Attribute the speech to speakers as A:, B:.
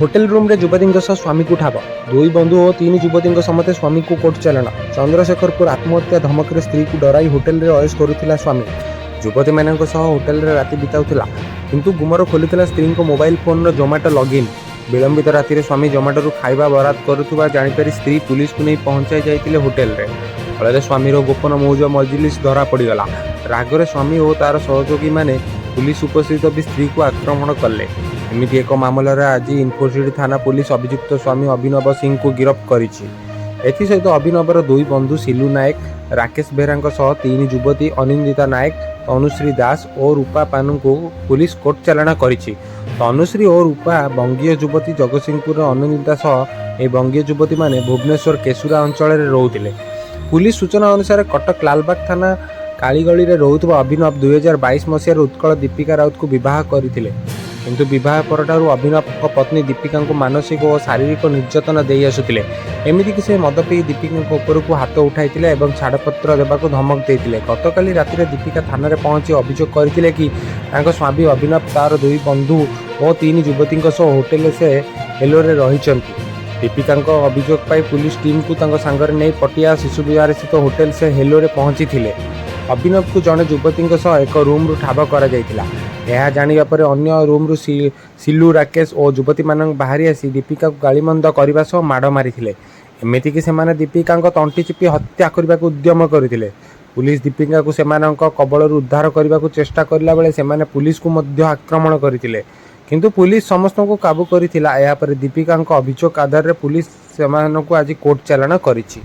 A: Hotel room रे युवती स्वामी को ठाब दुई बंधु और तीन युवती समते स्वामी को कोर्ट चलाण चंद्रशेखरपुर आत्महत्या धमक स्त्री को डराई होटेल रे अयस करुथिला स्वामी युवती मान होटेल रे राति बिताउथिला किंतु गुमर खोली स्त्री को मोबाइल फोन जोमाटो लॉगिन विलंबित राति स्वामी जोमाटो खाଇବା बराद करुवा जापर स्त्री पुलिस को नहीं पहुंचाई जाते होटेल रे फल स्वामीर गोपन मौज मजलिस धरा पड़गला रागरे स्वामी और तार सहयोगी माने पुलिस उपस्थित भी स्त्री को आक्रमण कले एमती एक मामलार आज इनफोसिटी थाना पुलिस अभियुक्त स्वामी अभिनव सिंह को गिरफ्त करिछि। एथिसहित अभिनवर दुई बंधु सिलू नायक राकेश बेहरा सह तीन युवती अनिंदिता नायक तनुश्री दास और रूपा पानु को पुलिस कोर्ट चालाण करिछि। तनुश्री और रूपा बंगीय युवती जगतसिंहपुर अनिंदिता सह ए बंगीय युवती माने भुवनेश्वर केशुरा अंचल में रोते। पुलिस सूचना अनुसार कटक लालबाग थाना कालीगली में रोथुवा अभिनव 2022 मसीह उत्कल दीपिका राउत को बह करते किंतु बह पर अभिनव पत्नी दीपिका को मानसिक और शारीरिक निर्यातना दे आसुले एमती कि से मद पी दीपिका उपर को हाथ उठाई छाड़पत्र देवाक धमक देते। गतकाली राति दीपिका थाना पहुंची अभियोग करते कि स्वामी अभिनव तार दुई बंधु और तीन युवती होटेल से हेलोरे रही दीपिका अभियोग पाई पुलिस टीम को सांगरे नहीं पटिया शिशु विहार स्थित होटेल से हेलोरे पहुंची थे। अभिनव को जड़े युवती एक रूम रु ठाब कर जाना पर अन्य रूम रु सिलू राकेश और युवती मान बाहरी आसी दीपिका को गाड़ीमंद करने सह माड़ मारी एमती कि से दीपिका तंटी चिपी हत्या करने को उद्यम करते। पुलिस दीपिका को सेमान कबल उद्धार करने को चेष्टा करला बेले सेमाने पुलिस को मध्य आक्रमण करते किंतु पुलिस समस्त को काबू करथिला। दीपिका अभियोग आधार में पुलिस सेमान को आज कोर्ट चालाण करिछि।